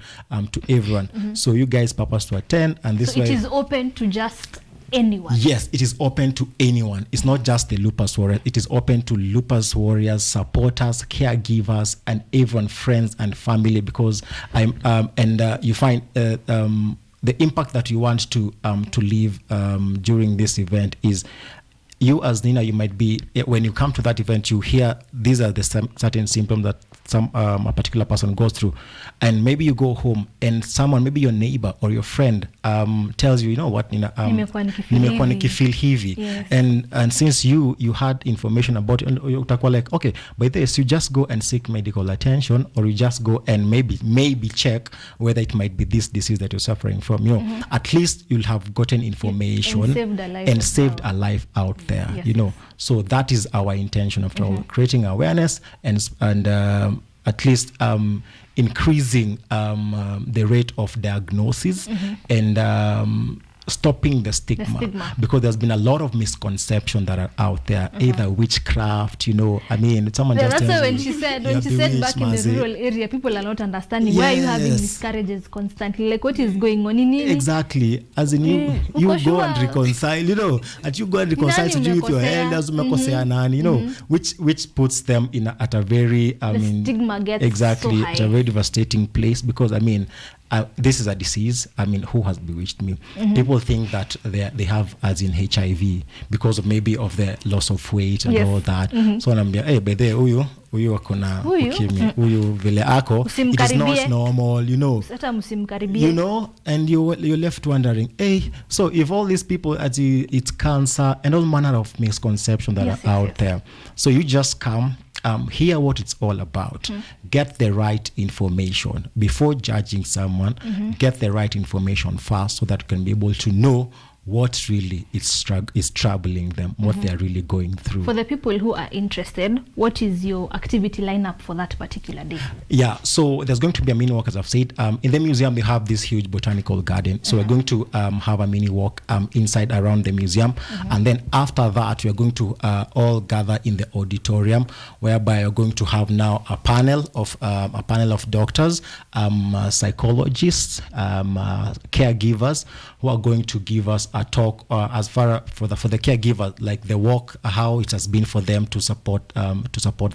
to everyone. So you guys purpose to attend, and this way it is open to just anyone. Yes, it is open to anyone. It's not just the lupus warriors. It is open to lupus warriors, supporters, caregivers, and even friends and family. Because you find the impact that you want to leave during this event is. You as Nina, you might be, when you come to that event, you hear these are the certain symptoms that a particular person goes through, and maybe you go home and someone, maybe your neighbor or your friend, tells you, what, Nina, nimekuwa nikifeel hivi. Yes. And since you had information about it, utakuwa like, okay, by this you just go and seek medical attention, or you just go and maybe check whether it might be this disease that you're suffering from. At least you'll have gotten information and saved a life out there. Yes. So that is our intention after all, creating awareness and at least increasing the rate of diagnosis and stopping the stigma, because there's been a lot of misconception that are out there, either witchcraft, someone just that's tells when you, she said back in the rural area, people are not understanding why are you having miscarriages constantly, like what is going on in exactly, as in you go and reconcile, and you go and reconcile with your elders, umekosea nani, which puts them at a very the stigma gets exactly so high. At a very devastating place, because this is a disease. Who has bewitched me? People think that they have as in HIV because of maybe of the loss of weight and all that. So anambia, hey, by the huyu akona ukimwi, huyu vile ako, it is not normal, and you're left wondering, hey, so if all these people, it's cancer and all manner of misconceptions that are out there. So you just come, hear what it's all about, get the right information before judging someone, get the right information first so that you can be able to know what really is troubling them, what they're really going through. For the people who are interested, what is your activity lineup for that particular day? Yeah, so there's going to be a mini walk, as I've said. In the museum, they have this huge botanical garden. So we're going to have a mini walk inside around the museum. And then after that, we're going to all gather in the auditorium, whereby you're going to have now a panel of doctors, psychologists, caregivers, who are going to give us a talk as far for the caregiver, like the walk, how it has been for them to support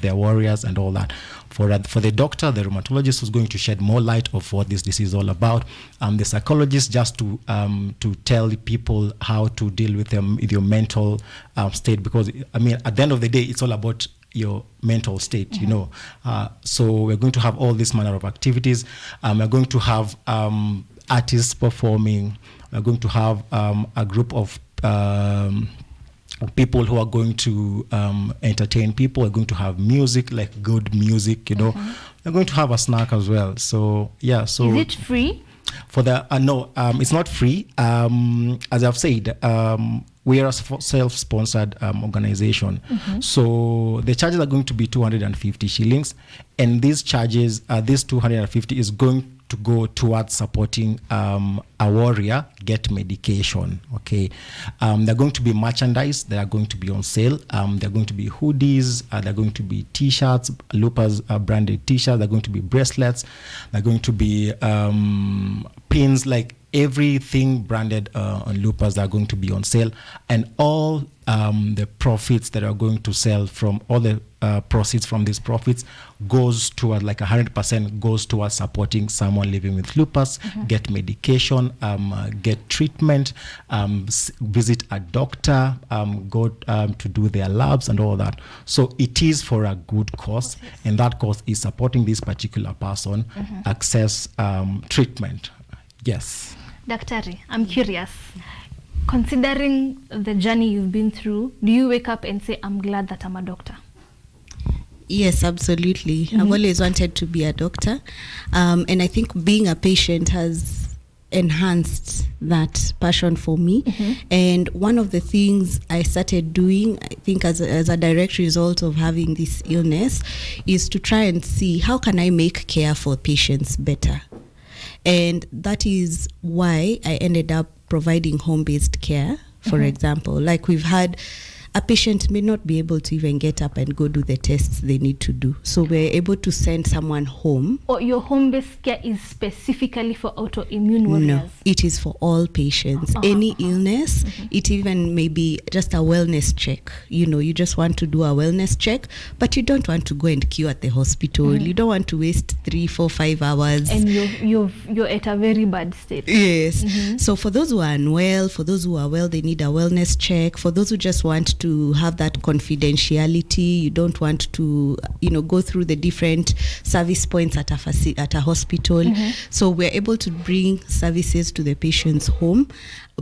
their warriors and all that. For the doctor, the rheumatologist, who's going to shed more light of what this disease is all about. The psychologist, just to tell people how to deal with your mental state, because at the end of the day, it's all about your mental state, so we're going to have all this manner of activities. We're going to have artists performing. We're going to have a group of people who are going to entertain people. We're going to have music, like good music, We're going to have a snack as well. So yeah. So is it free? For the no, it's not free. As I've said, we are a self-sponsored organization. So the charges are going to be 250 shillings, and these charges, this 250 is going to go towards supporting a warrior get medication. Okay, they're going to be merchandise that are going to be on sale. They're going to be hoodies. They're going to be T-shirts, Lupus branded T-shirts. They're going to be bracelets. They're going to be pins, like everything branded on Lupus are going to be on sale, and all the profits that are going to sell from all the proceeds from these profits goes towards, like 100% goes towards supporting someone living with lupus, get medication, medication, get treatment, visit a doctor, go to do their labs and all that. So it is for a good cause, and that cause is supporting this particular person access treatment. Yes. Daktari, I'm curious. Considering the journey you've been through, do you wake up and say, I'm glad that I'm a doctor? Yes, absolutely. I've always wanted to be a doctor. And I think being a patient has enhanced that passion for me. And one of the things I started doing, I think as a direct result of having this illness, is to try and see how can I make care for patients better. And that is why I ended up providing home-based care, for example. Like we've had a patient may not be able to even get up and go do the tests they need to do. So we're able to send someone home. Or your home-based care is specifically for autoimmune warriors? No, it is for all patients. Any illness, it even may be just a wellness check. You know, you just want to do a wellness check, but you don't want to go and queue at the hospital. You don't want to waste 3, 4, 5 hours. And you're at a very bad state. Yes. So for those who are unwell, for those who are well, they need a wellness check. For those who just want to have that confidentiality, you don't want to, go through the different service points at a hospital. So we're able to bring services to the patient's home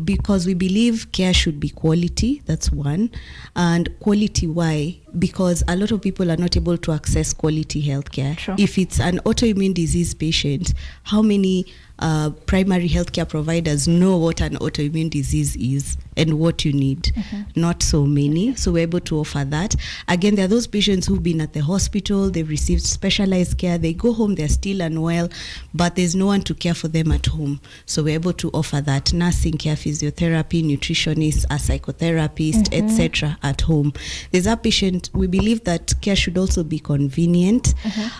because we believe care should be quality. That's one. And quality, why? Because a lot of people are not able to access quality healthcare. Sure. If it's an autoimmune disease patient, how many primary healthcare providers know what an autoimmune disease is and what you need? Not so many. So we're able to offer that. Again, there are those patients who've been at the hospital, they've received specialized care, they go home, they're still unwell, but there's no one to care for them at home. So we're able to offer that nursing care, physiotherapy, nutritionist, a psychotherapist, etc. at home. There's a patient, we believe that care should also be convenient.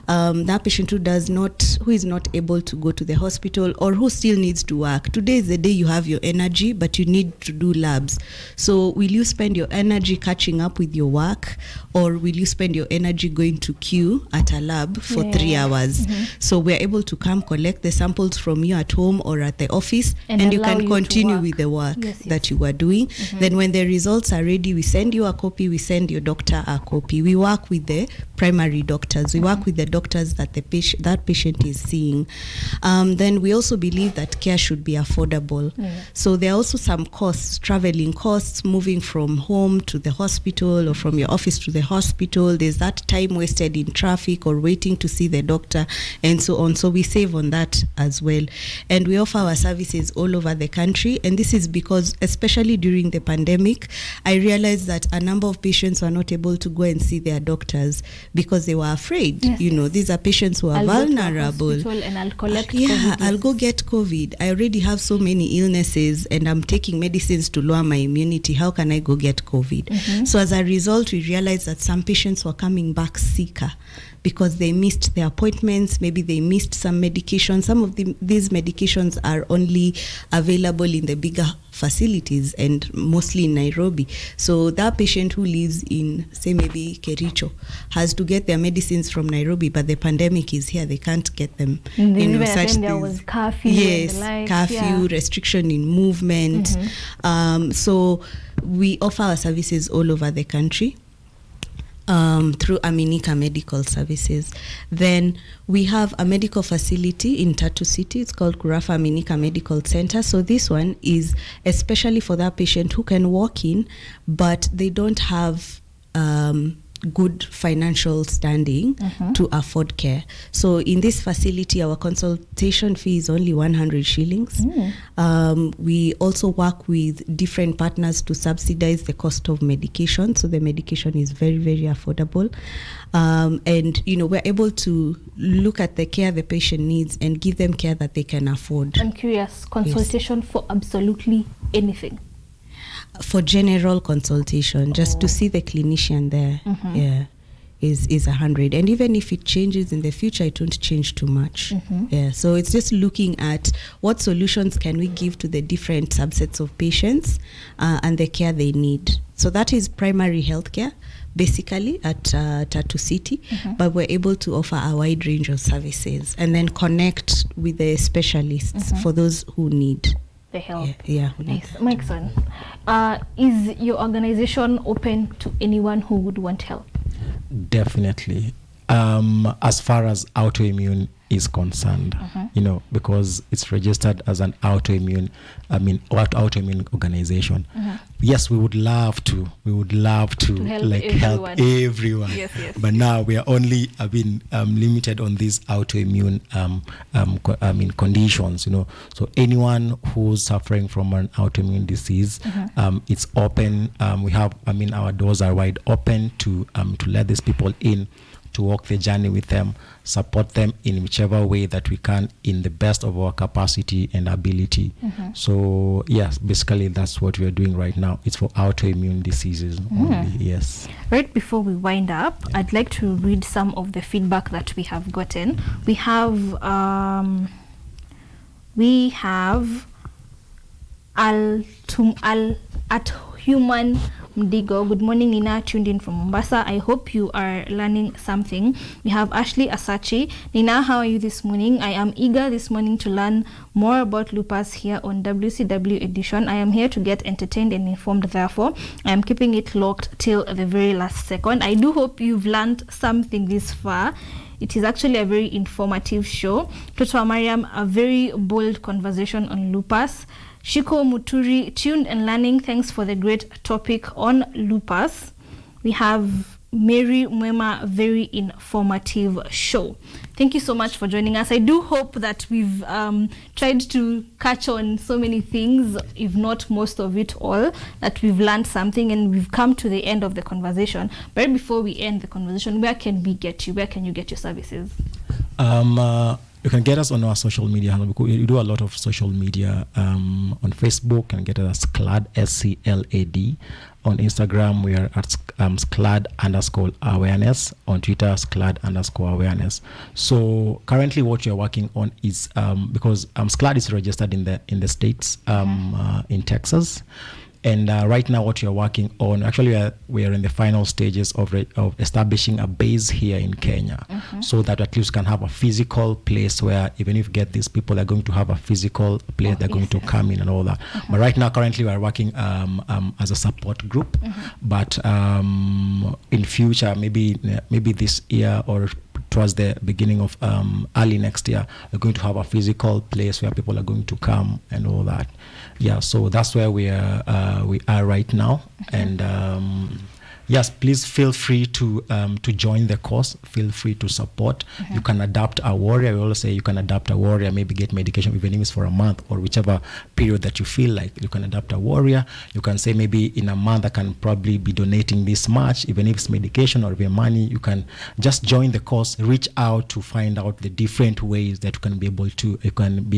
That patient who is not able to go to the hospital or who still needs to work. Today is the day you have your energy, but you need to do labs. So will you spend your energy catching up with your work, or will you spend your energy going to queue at a lab for 3 hours? So we're able to come collect the samples from you at home or at the office, and you can continue with the work that you were doing. Then when the results are ready, we send you a copy, we send your doctor a copy. We work with the primary doctors. We work with the doctors that that patient is seeing. Then we also believe that care should be affordable. So there are also some costs, traveling costs, moving from home to the hospital or from your office to the hospital. There's that time wasted in traffic or waiting to see the doctor and so on. So we save on that as well. And we offer our services all over the country. And this is because, especially during the pandemic, I realized that a number of patients were not able to go and see their doctors because they were afraid. These are patients who are vulnerable. And I'll collect I'll go get COVID. I already have so many illnesses and I'm taking medicines to lower my immunity. How can I go get COVID? So as a result, we realized that some patients were coming back sicker because they missed their appointments. Maybe they missed some medication. Some of these medications are only available in the bigger facilities and mostly in Nairobi. So that patient who lives in, say, maybe Kericho has to get their medicines from Nairobi, but the pandemic is here. They can't get them. There was curfew. Yes, curfew, restriction in movement. So we offer our services all over the country. Through Aminika Medical Services. Then we have a medical facility in Tatu City. It's called Kurafa Aminika Medical Center. So this one is especially for that patient who can walk in, but they don't have good financial standing to afford care. So in this facility, our consultation fee is only 100 shillings. We also work with different partners to subsidize the cost of medication. So the medication is very, very affordable. And, we're able to look at the care the patient needs and give them care that they can afford. I'm curious, consultation for absolutely anything? For general consultation, just to see the clinician there, is 100. And even if it changes in the future, it won't change too much. So it's just looking at what solutions can we give to the different subsets of patients and the care they need. So that is primary healthcare. basically at Tattoo City, but we're able to offer a wide range of services and then connect with the specialists for those who need the help. Yeah. Nice. Makes sense. Is your organization open to anyone who would want help? Definitely. As far as autoimmune is concerned, because it's registered as an autoimmune organization. Yes, we would love to help everyone. Yes. But now we are only limited on these autoimmune conditions. So anyone who's suffering from an autoimmune disease, it's open. We have, our doors are wide open to let these people in, to walk the journey with them, support them in whichever way that we can, in the best of our capacity and ability. So yes, basically that's what we are doing right now. It's for autoimmune diseases only. Yes. Right before we wind up, I'd like to read some of the feedback that we have gotten. We have at Human Mdigo. Good morning, Nina, tuned in from Mombasa. I hope you are learning something. We have Ashley Asachi. Nina, how are you this morning? I am eager this morning to learn more about lupus here on WCW edition. I am here to get entertained and informed, therefore I am keeping it locked till the very last second. I do hope you've learned something this far. It is actually a very informative show. Toto Mariam, a very bold conversation on lupus. Shiko Muturi, tuned and learning. Thanks for the great topic on lupus. We have Mary Mwema, very informative show. Thank you so much for joining us. I do hope that we've tried to catch on so many things, if not most of it all, that we've learned something and we've come to the end of the conversation. But before we end the conversation, where can we get you? Where can you get your services? You can get us on our social media. We do a lot of social media on Facebook. You can get us as SCLAD, SCLAD. On Instagram, we are at SCLAD_awareness. On Twitter, SCLAD_awareness. So currently what you're working on is, because SCLAD is registered in the States, in Texas. And right now what you're working on, actually we are in the final stages of establishing a base here in Kenya, so that at least can have a physical place where even if you get these people are going to have a physical place they're going to come in and all that. But right now currently we are working as a support group, but in future, maybe this year or towards the beginning of early next year, we're going to have a physical place where people are going to come and all that. Yeah, so that's where we are right now. And yes, please feel free to join the course. Feel free to support. You can adopt a warrior. We always say you can adopt a warrior, maybe get medication, even if it's for a month or whichever period that you feel like. You can adopt a warrior. You can say maybe in a month I can probably be donating this much, even if it's medication or even money. You can just join the course, reach out to find out the different ways that you can be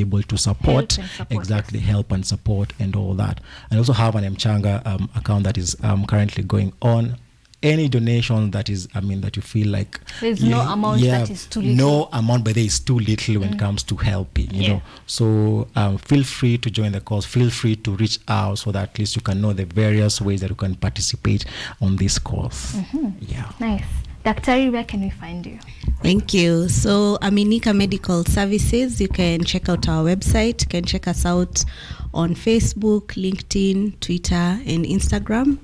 able to support. Exactly, help and support and all that. And also have an Mchanga account that is currently going on. Any donation that is, that you feel like there's no amount that is too little. No amount, but there is too little when it comes to helping, you know. So feel free to join the course. Feel free to reach out so that at least you can know the various ways that you can participate on this course. Yeah. Nice. Daktari, where can we find you? Thank you. So Aminika Medical Services, you can check out our website. You can check us out on Facebook, LinkedIn, Twitter, and Instagram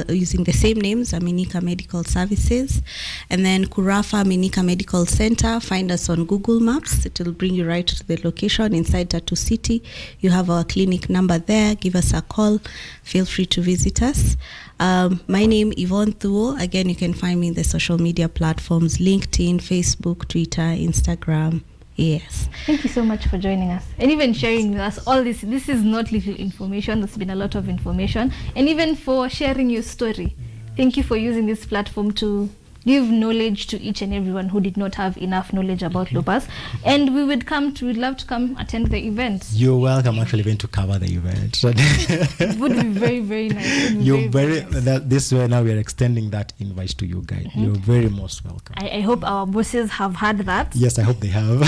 using the same names, Aminika Medical Services. And then Kurafa Aminika Medical Center, find us on Google Maps. It will bring you right to the location inside Tattoo City. You have our clinic number there. Give us a call. Feel free to visit us. My name is Yvonne Thuo. Again, you can find me in the social media platforms, LinkedIn, Facebook, Twitter, Instagram. Yes. Thank you so much for joining us and even sharing with us all this. This is not little information. There's been a lot of information, and even for sharing your story. Thank you for using this platform to give knowledge to each and everyone who did not have enough knowledge about lupus. And we'd love to come attend the event. You're welcome, actually, even to cover the event. It would be very, very nice. This way now we are extending that invite to you guys. You're very most welcome. I hope our bosses have heard that. Yes, I hope they have.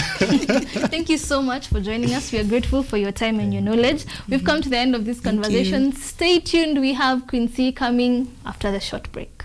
Thank you so much for joining us. We are grateful for your time and your knowledge. We've come to the end of this conversation. Stay tuned. We have Quincy coming after the short break.